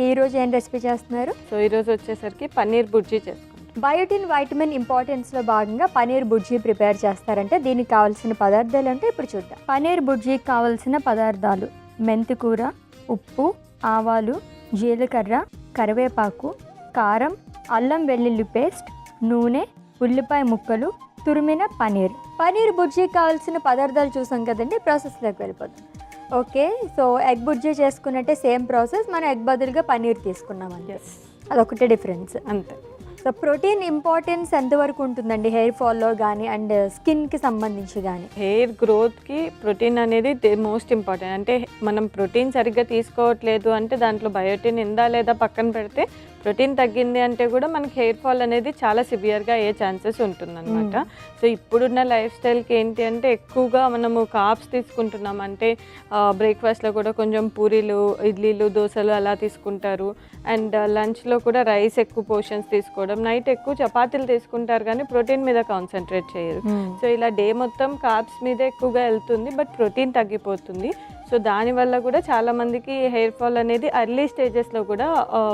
ఈ రోజు ఏం రెసిపీ చేస్తున్నారు? సో ఈరోజు వచ్చేసరికి పన్నీర్ బుర్జీ చేసుకుంటాం. బయోటిన్ వైటమిన్ ఇంపార్టెన్స్లో భాగంగా పన్నీర్ బుర్జీ ప్రిపేర్ చేస్తారంటే దీనికి కావాల్సిన పదార్థాలు అంటే ఇప్పుడు చూద్దాం. పన్నీర్ బుర్జీకి కావాల్సిన పదార్థాలు: మెంతికూర, ఉప్పు, ఆవాలు, జీలకర్ర, కరివేపాకు, కారం, అల్లం వెల్లుల్లి పేస్ట్, నూనె, ఉల్లిపాయ ముక్కలు, తురిమిన పన్నీర్. పన్నీర్ బుర్జీకి కావాల్సిన పదార్థాలు చూసాం కదండి, ప్రాసెస్లోకి వెళ్ళిపోతాం. ఓకే, సో ఎగ్ బుర్జీ చేసుకున్నట్టే సేమ్ ప్రాసెస్, మనం ఎగ్ బదులుగా పన్నీర్ తీసుకున్నామండి. అదొకటే డిఫరెన్స్ అంతే. సో ప్రోటీన్ ఇంపార్టెన్స్ ఎంతవరకు ఉంటుందండి హెయిర్ ఫాల్లో కానీ అండ్ స్కిన్కి సంబంధించి కానీ? హెయిర్ గ్రోత్కి ప్రోటీన్ అనేది మోస్ట్ ఇంపార్టెంట్. అంటే మనం ప్రోటీన్ సరిగ్గా తీసుకోవట్లేదు అంటే దాంట్లో బయోటిన్ ఉందా లేదా పక్కన పెడితే, ప్రోటీన్ తగ్గింది అంటే కూడా మనకి హెయిర్ ఫాల్ అనేది చాలా సివియర్గా అయ్యే ఛాన్సెస్ ఉంటుందన్నమాట. సో ఇప్పుడున్న లైఫ్ స్టైల్కి ఏంటి అంటే ఎక్కువగా మనము కార్బ్స్ తీసుకుంటున్నాం. అంటే బ్రేక్ఫాస్ట్లో కూడా కొంచెం పూరీలు, ఇడ్లీలు, దోశలు అలా తీసుకుంటారు. అండ్ లంచ్లో కూడా రైస్ ఎక్కువ పోర్షన్స్ తీసుకోవడం, నైట్ ఎక్కువ చపాతీలు తీసుకుంటారు కానీ ప్రోటీన్ మీద కాన్సన్ట్రేట్ చేయరు. సో ఇలా డే మొత్తం కార్బ్స్ మీద ఎక్కువగా వెళ్తుంది, బట్ ప్రోటీన్ తగ్గిపోతుంది. సో దానివల్ల కూడా చాలామందికి హెయిర్ ఫాల్ అనేది ఎర్లీ స్టేజెస్లో కూడా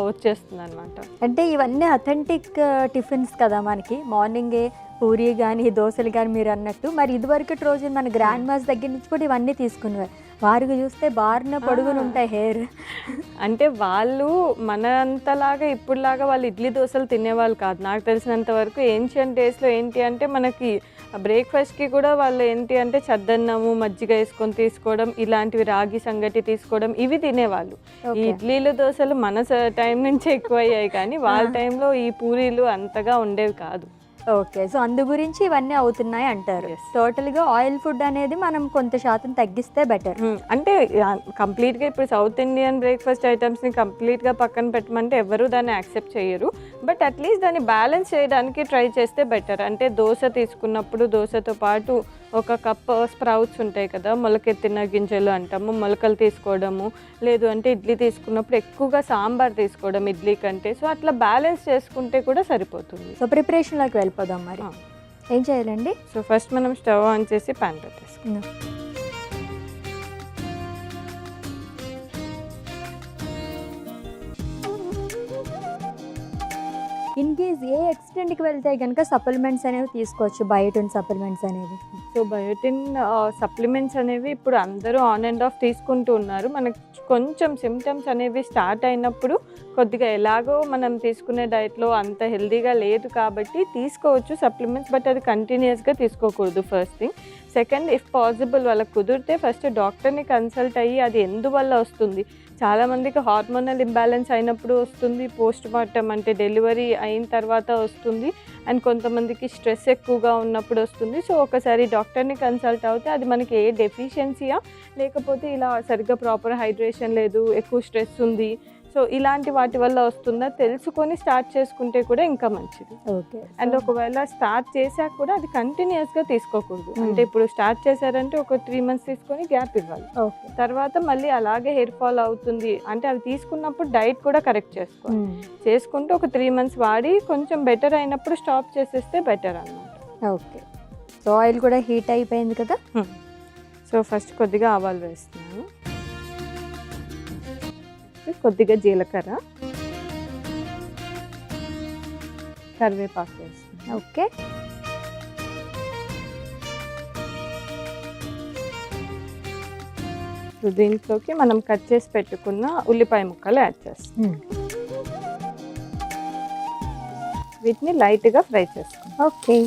వచ్చేస్తుంది అనమాట. అంటే ఇవన్నీ అథెంటిక్ టిఫిన్స్ కదా మనకి, మార్నింగే పూరి కానీ దోశలు కానీ మీరు అన్నట్టు. మరి ఇదివరకటి రోజు మన గ్రాండ్ మాస్ దగ్గర నుంచి కూడా ఇవన్నీ తీసుకునేవారు. వారికి చూస్తే బారిన పొడుగులు ఉంటాయి హెయిర్. అంటే వాళ్ళు మన అంతలాగా ఇప్పుడులాగా వాళ్ళు ఇడ్లీ దోశలు తినేవాళ్ళు కాదు. నాకు తెలిసినంత వరకు ఏన్షియంట్ డేస్లో ఏంటి అంటే మనకి బ్రేక్ఫాస్ట్కి కూడా వాళ్ళు ఏంటి అంటే చద్దన్నము, మజ్జిగ వేసుకొని తీసుకోవడం, ఇలాంటివి రాగి సంగటి తీసుకోవడం, ఇవి తినేవాళ్ళు. ఈ ఇడ్లీలు దోశలు మన టైం నుంచే ఎక్కువ అయ్యాయి కానీ వాళ్ళ టైంలో ఈ పూరీలు అంతగా ఉండేవి కాదు. ఓకే, సో అందు గురించి ఇవన్నీ అవుతున్నాయి అంటారు. టోటల్గా ఆయిల్ ఫుడ్ అనేది మనం కొంత శాతం తగ్గిస్తే బెటర్. అంటే కంప్లీట్గా ఇప్పుడు సౌత్ ఇండియన్ బ్రేక్ఫాస్ట్ ఐటమ్స్ని కంప్లీట్గా పక్కన పెట్టమంటే ఎవరు దాన్ని యాక్సెప్ట్ చేయరు. బట్ అట్లీస్ట్ దాన్ని బ్యాలెన్స్ చేయడానికి ట్రై చేస్తే బెటర్. అంటే దోశ తీసుకున్నప్పుడు దోశతో పాటు ఒక కప్ స్ప్రౌట్స్ ఉంటాయి కదా, మొలకెత్తిన గింజలు అంటాము, మొలకలు తీసుకోవడము. లేదు అంటే ఇడ్లీ తీసుకున్నప్పుడు ఎక్కువగా సాంబార్ తీసుకోవడం ఇడ్లీ కంటే. సో అట్లా బ్యాలెన్స్ చేసుకుంటే కూడా సరిపోతుంది. సో ప్రిపరేషన్లోకి వెళ్ళిపోదాం. మరి ఏం చేయాలండి? సో ఫస్ట్ మనం స్టవ్ ఆన్ చేసి ప్యాన్ పెట్టేసుకుందాం. ఇన్ కేస్ ఏ ఎక్స్టెంట్కి వెళ్తే కనుక సప్లిమెంట్స్ అనేవి తీసుకోవచ్చు, బయోటిన్ సప్లిమెంట్స్ అనేవి. సో బయోటిన్ సప్లిమెంట్స్ అనేవి ఇప్పుడు అందరూ ఆన్ అండ్ ఆఫ్ తీసుకుంటూ ఉన్నారు. మనకు కొంచెం సిమ్టమ్స్ అనేవి స్టార్ట్ అయినప్పుడు కొద్దిగా ఎలాగో మనం తీసుకునే డైట్లో అంత హెల్తీగా లేదు కాబట్టి తీసుకోవచ్చు సప్లిమెంట్స్, బట్ అది కంటిన్యూస్గా తీసుకోకూడదు first thing. Second, if possible వాళ్ళకి కుదిరితే ఫస్ట్ డాక్టర్ని కన్సల్ట్ అయ్యి అది ఎందువల్ల వస్తుంది. చాలామందికి హార్మోనల్ ఇంబ్యాలెన్స్ అయినప్పుడు వస్తుంది, పోస్ట్ మార్టం అంటే డెలివరీ అయిన తర్వాత వస్తుంది, అండ్ కొంతమందికి స్ట్రెస్ ఎక్కువగా ఉన్నప్పుడు వస్తుంది. సో ఒకసారి డాక్టర్ని కన్సల్ట్ అవుతే అది మనకి ఏ డెఫిషియన్సీయా లేకపోతే ఇలా సరిగ్గా ప్రాపర్ హైడ్రేషన్ లేదు, ఎక్కువ స్ట్రెస్ ఉంది, సో ఇలాంటి వాటి వల్ల వస్తుందా తెలుసుకొని స్టార్ట్ చేసుకుంటే కూడా ఇంకా మంచిది. ఓకే, అండ్ ఒకవేళ స్టార్ట్ చేశాక కూడా అది కంటిన్యూస్గా తీసుకోకూడదు. అంటే ఇప్పుడు స్టార్ట్ చేశారంటే ఒక 3 months తీసుకొని గ్యాప్ ఇవ్వాలి. తర్వాత మళ్ళీ అలాగే హెయిర్ ఫాల్ అవుతుంది అంటే అవి తీసుకున్నప్పుడు డైట్ కూడా కరెక్ట్ చేసుకుంటూ ఒక 3 months వాడి కొంచెం బెటర్ అయినప్పుడు స్టాప్ చేసేస్తే బెటర్ అన్నమాట. ఓకే, సో ఆయిల్ కూడా హీట్ అయిపోయింది కదా. సో ఫస్ట్ కొద్దిగా ఆవాలు వేస్తున్నాను, కొద్దిగా జీలకర్ర, కరివేపాకు వేస్తున్నాను. ఓకే, దీంట్లోకి మనం కట్ చేసి పెట్టుకున్న ఉల్లిపాయ ముక్కలు యాడ్ చేస్తాం. వీటిని లైట్గా ఫ్రై చేసుకుంటాం. ఓకే,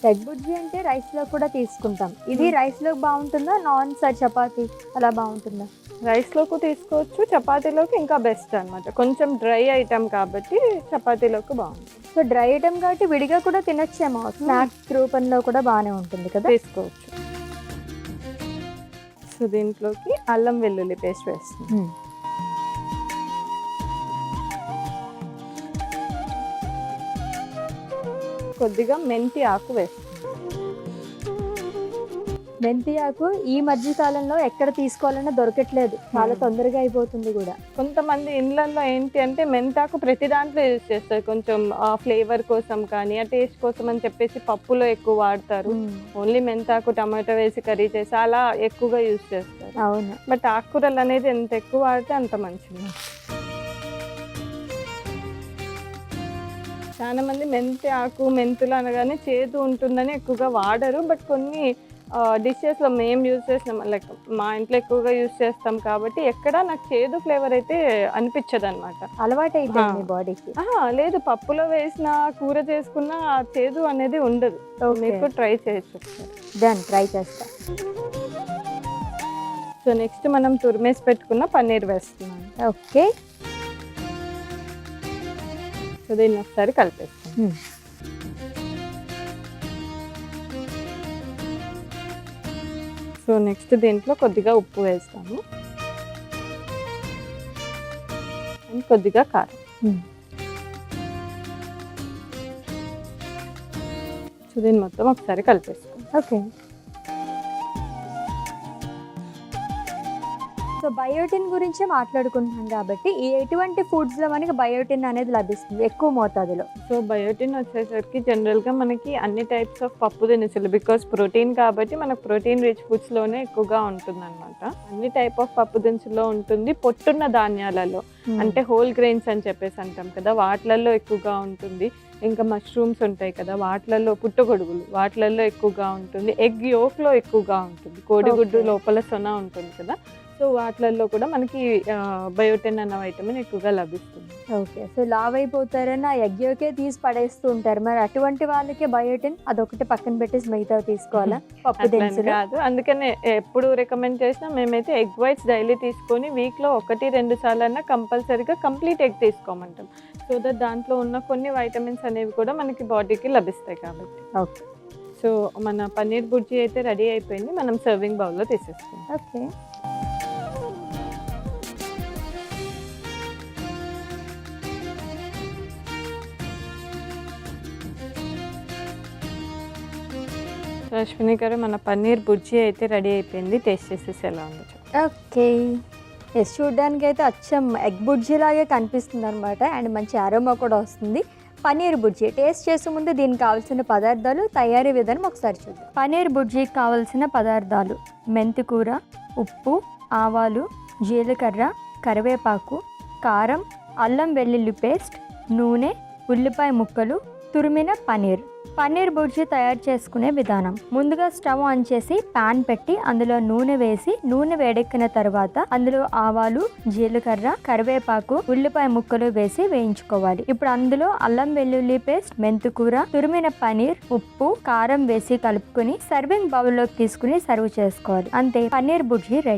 ఎగ్ బుర్జీ అంటే రైస్లో కూడా తీసుకుంటాం. ఇది రైస్లో బాగుంటుందా, నాన్ చపాతీ అలా బాగుంటుందా? రైస్లోకి తీసుకోవచ్చు, చపాతీలోకి ఇంకా బెస్ట్ అనమాట. కొంచెం డ్రై ఐటమ్ కాబట్టి చపాతీలోకి బాగుంటుంది. సో డ్రై ఐటమ్ కాబట్టి విడిగా కూడా తినొచ్చేమో, స్నాక్స్ రూపంలో కూడా బాగానే ఉంటుంది కదా, తీసుకోవచ్చు. సో దీంట్లోకి అల్లం వెల్లుల్లి పేస్ట్ వేస్తుంది, కొద్దిగా మెంతి ఆకు వేస్తుంది, మెంతి ఆకు ఈ మధ్య కాలంలో ఎక్కడ తీసుకోవాలన్నా దొరకట్లేదు, చాలా తొందరగా అయిపోతుంది కూడా. కొంతమంది ఇళ్ళల్లో ఏంటి అంటే మెంతాకు ప్రతి దాంట్లో యూజ్ చేస్తారు, కొంచెం ఫ్లేవర్ కోసం కానీ ఆ టేస్ట్ కోసం అని చెప్పేసి పప్పులో ఎక్కువ వాడతారు. ఓన్లీ మెంతాకు టమాటో వేసి కర్రీ చేసి అలా ఎక్కువగా యూజ్ చేస్తారు. అవును. బట్ ఆకుకూరలు అనేది ఎంత ఎక్కువ వాడితే అంత మంచిది. చాలా మంది మెంతి ఆకు మెంతులు అనగానే చేదు ఉంటుందని ఎక్కువగా వాడరు. బట్ కొన్ని డిషెస్లో మేము యూజ్ చేసినాం, లైక్ మా ఇంట్లో ఎక్కువగా యూజ్ చేస్తాం కాబట్టి ఎక్కడ నాకు చేదు ఫ్లేవర్ అయితే అనిపించదు అనమాట. అలవాటు అయిపోయింది బాడీకి. లేదు, పప్పులో వేసిన కూర చేసుకున్న ఆ చేదు అనేది ఉండదు. మీకు ట్రై చేయొచ్చు. దాన్ని ట్రై చేస్తా. సో నెక్స్ట్ మనం తురిమేసి పెట్టుకున్న పన్నీర్ వేస్తున్నాం. ఓకే. సో దీన్ని ఒకసారి కలిపేస్తాం. సో నెక్స్ట్ దీంట్లో కొద్దిగా ఉప్పు వేస్తాము అండ్ కొద్దిగా కారం. సో దీన్ని మొత్తం ఒకసారి కలిపేస్తాం. ఓకే. సో బయోటిన్ గురించి మాట్లాడుకుంటున్నాం కాబట్టి ఎటువంటి ఫుడ్స్లో మనకి బయోటిన్ అనేది లభిస్తుంది ఎక్కువ మోతాదులో? సో బయోటిన్ వచ్చేసరికి జనరల్గా మనకి అన్ని టైప్స్ ఆఫ్ పప్పు దినుసులు, బికాస్ ప్రోటీన్ కాబట్టి మనకు ప్రోటీన్ రిచ్ ఫుడ్స్లోనే ఎక్కువగా ఉంటుంది అనమాట. అన్ని టైప్ ఆఫ్ పప్పు దినుసుల్లో ఉంటుంది. పొట్టున్న ధాన్యాలలో అంటే హోల్ గ్రెయిన్స్ అని చెప్పేసి అంటాం కదా, వాటిలలో ఎక్కువగా ఉంటుంది. ఇంకా మష్రూమ్స్ ఉంటాయి కదా, వాటిలలో పుట్టగొడుగులు, వాటిలలో ఎక్కువగా ఉంటుంది. ఎగ్ యోక్లో ఎక్కువగా ఉంటుంది. కోడిగుడ్డు లోపల సొన ఉంటుంది కదా, సో వాటిలలో కూడా మనకి బయోటిన్ అన్న వైటమిన్ ఎక్కువగా లభిస్తుంది. ఓకే. సో లావ్ అయిపోతారని ఆ ఎగ్ యోకే తీసి పడేస్తూ ఉంటారు, మరి అటువంటి వాళ్ళకి బయోటిన్ అదొకటి పక్కన పెట్టేసి మిగతా తీసుకోవాలా? పప్పు దినుసులు కాదు, అందుకనే ఎప్పుడు రికమెండ్ చేసినా మేమైతే ఎగ్ వైట్స్ డైలీ తీసుకొని వీక్లో 1-2 సార్లు అన్నా కంపల్సరీగా కంప్లీట్ ఎగ్ తీసుకోమంటాం. సో దట్ దాంట్లో ఉన్న కొన్ని వైటమిన్స్ అనేవి కూడా మనకి బాడీకి లభిస్తాయి కాబట్టి. ఓకే. సో మన పన్నీర్ బుర్జీ అయితే రెడీ అయిపోయింది. మనం సర్వింగ్ బౌల్లో తీసేస్తాం. ఓకే. అశ్విని గారు, మన పన్నీర్ బుర్జీ అయితే రెడీ అయిపోయింది. టేస్ట్ చేసేసి ఎలా ఉంది? ఓకే. ఎస్, చూడడానికి అయితే అచ్చం ఎగ్ బుర్జీ లాగే కనిపిస్తుంది అనమాట, అండ్ మంచి అరోమా కూడా వస్తుంది. పన్నీర్ బుర్జీ టేస్ట్ చేసే ముందు దీనికి కావాల్సిన పదార్థాలు, తయారీ విధానం ఒకసారి చూద్దాం. పన్నీర్ బుర్జీకి కావాల్సిన పదార్థాలు: మెంతికూర, ఉప్పు, ఆవాలు, జీలకర్ర, కరివేపాకు, కారం, అల్లం వెల్లుల్లి పేస్ట్, నూనె, ఉల్లిపాయ ముక్కలు, తురిమిన పన్నీర్. పన్నీర్ బుర్జీ తయారు చేసుకునే విధానం: ముందుగా స్టవ్ ఆన్ చేసి పాన్ పెట్టి అందులో నూనె వేసి, నూనె వేడెక్కిన తర్వాత అందులో ఆవాలు, జీలకర్ర, కరివేపాకు, ఉల్లిపాయ ముక్కలు వేసి వేయించుకోవాలి. ఇప్పుడు అందులో అల్లం వెల్లుల్లి పేస్ట్, మెంతికూర, తురిమిన పన్నీర్, ఉప్పు, కారం వేసి కలుపుకొని సర్వింగ్ బౌల్లోకి తీసుకుని సర్వ్ చేసుకోవాలి. అంతే, పన్నీర్ బుర్జీ రెడీ.